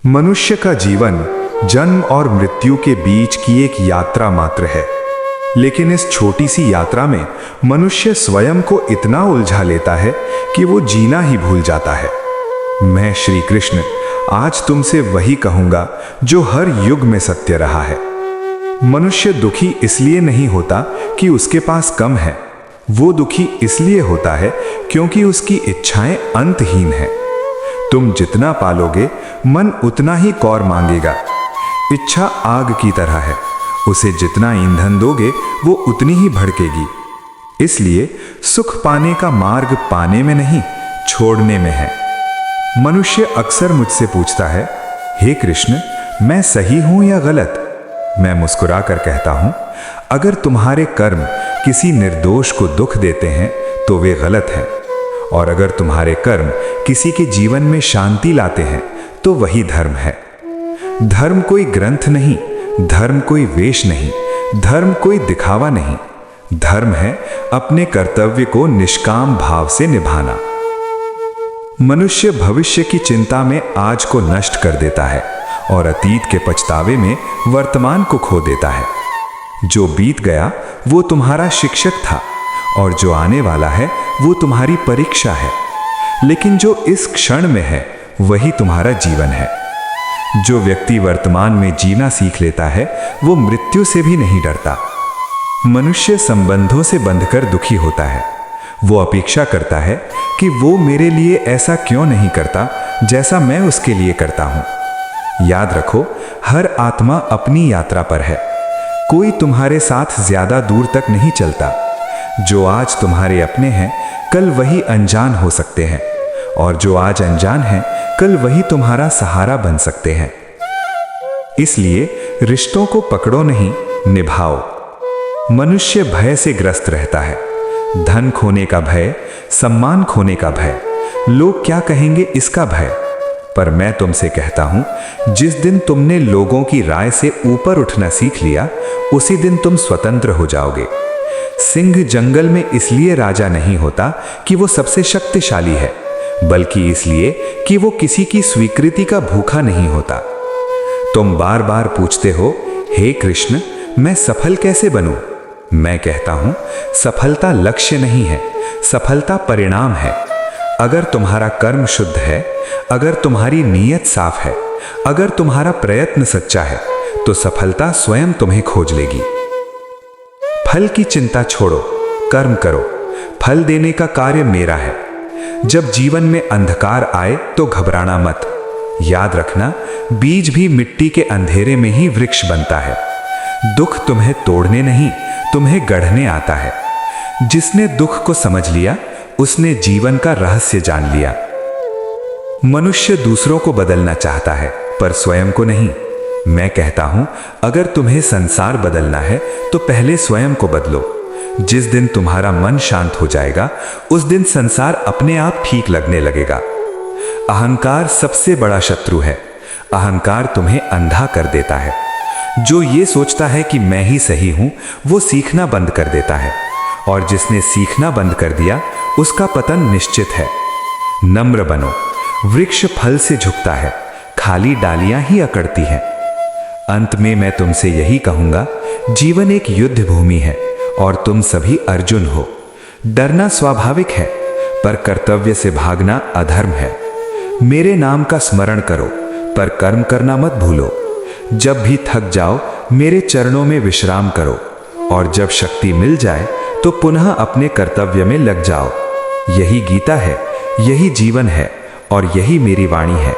मनुष्य का जीवन जन्म और मृत्यु के बीच की एक यात्रा मात्र है, लेकिन इस छोटी सी यात्रा में मनुष्य स्वयं को इतना उलझा लेता है कि वो जीना ही भूल जाता है। मैं श्री कृष्ण आज तुमसे वही कहूंगा जो हर युग में सत्य रहा है। मनुष्य दुखी इसलिए नहीं होता कि उसके पास कम है, वो दुखी इसलिए होता है क्योंकि उसकी इच्छाएं अंतहीन हैं। तुम जितना पालोगे मन उतना ही कौर मांगेगा। इच्छा आग की तरह है, उसे जितना ईंधन दोगे वो उतनी ही भड़केगी। इसलिए सुख पाने का मार्ग पाने में नहीं, छोड़ने में है। मनुष्य अक्सर मुझसे पूछता है, हे कृष्ण, मैं सही हूं या गलत? मैं मुस्कुरा कर कहता हूं, अगर तुम्हारे कर्म किसी निर्दोष को दुख देते हैं तो वे गलत हैं, और अगर तुम्हारे कर्म किसी के जीवन में शांति लाते हैं तो वही धर्म है। धर्म कोई ग्रंथ नहीं, धर्म कोई वेश नहीं, धर्म कोई दिखावा नहीं। धर्म है अपने कर्तव्य को निष्काम भाव से निभाना। मनुष्य भविष्य की चिंता में आज को नष्ट कर देता है और अतीत के पछतावे में वर्तमान को खो देता है। जो बीत गया वो तुम्हारा शिक्षक था और जो आने वाला है वो तुम्हारी परीक्षा है, लेकिन जो इस क्षण में है वही तुम्हारा जीवन है। जो व्यक्ति वर्तमान में जीना सीख लेता है वो मृत्यु से भी नहीं डरता। मनुष्य संबंधों से बंधकर दुखी होता है। वो अपेक्षा करता है कि वो मेरे लिए ऐसा क्यों नहीं करता जैसा मैं उसके लिए करता हूं। याद रखो, हर आत्मा अपनी यात्रा पर है। कोई तुम्हारे साथ ज्यादा दूर तक नहीं चलता। जो आज तुम्हारे अपने हैं कल वही अनजान हो सकते हैं, और जो आज अनजान है कल वही तुम्हारा सहारा बन सकते हैं। इसलिए रिश्तों को पकड़ो नहीं, निभाओ। मनुष्य भय से ग्रस्त रहता है। धन खोने का भय, सम्मान खोने का भय, लोग क्या कहेंगे इसका भय। पर मैं तुमसे कहता हूं, जिस दिन तुमने लोगों की राय से ऊपर उठना सीख लिया उसी दिन तुम स्वतंत्र हो जाओगे। सिंह जंगल में इसलिए राजा नहीं होता कि वो सबसे शक्तिशाली है, बल्कि इसलिए कि वो किसी की स्वीकृति का भूखा नहीं होता। तुम बार बार पूछते हो, हे कृष्ण, मैं सफल कैसे बनूं? मैं कहता हूं, सफलता लक्ष्य नहीं है, सफलता परिणाम है। अगर तुम्हारा कर्म शुद्ध है, अगर तुम्हारी नीयत साफ है, अगर तुम्हारा प्रयत्न सच्चा है, तो सफलता स्वयं तुम्हें खोज लेगी। फल की चिंता छोड़ो, कर्म करो। फल देने का कार्य मेरा है। जब जीवन में अंधकार आए तो घबराना मत। याद रखना, बीज भी मिट्टी के अंधेरे में ही वृक्ष बनता है। दुख तुम्हें तोड़ने नहीं, तुम्हें गढ़ने आता है। जिसने दुख को समझ लिया उसने जीवन का रहस्य जान लिया। मनुष्य दूसरों को बदलना चाहता है पर स्वयं को नहीं। मैं कहता हूं, अगर तुम्हें संसार बदलना है तो पहले स्वयं को बदलो। जिस दिन तुम्हारा मन शांत हो जाएगा उस दिन संसार अपने आप ठीक लगने लगेगा। अहंकार सबसे बड़ा शत्रु है। अहंकार तुम्हें अंधा कर देता है। जो ये सोचता है कि मैं ही सही हूं वो सीखना बंद कर देता है, और जिसने सीखना बंद कर दिया उसका पतन निश्चित है। नम्र बनो। वृक्ष फल से झुकता है, खाली डालियां ही अकड़ती हैं। अंत में मैं तुमसे यही कहूंगा, जीवन एक युद्ध भूमि है और तुम सभी अर्जुन हो। डरना स्वाभाविक है, पर कर्तव्य से भागना अधर्म है। मेरे नाम का स्मरण करो, पर कर्म करना मत भूलो। जब भी थक जाओ मेरे चरणों में विश्राम करो, और जब शक्ति मिल जाए तो पुनः अपने कर्तव्य में लग जाओ। यही गीता है, यही जीवन है, और यही मेरी वाणी है।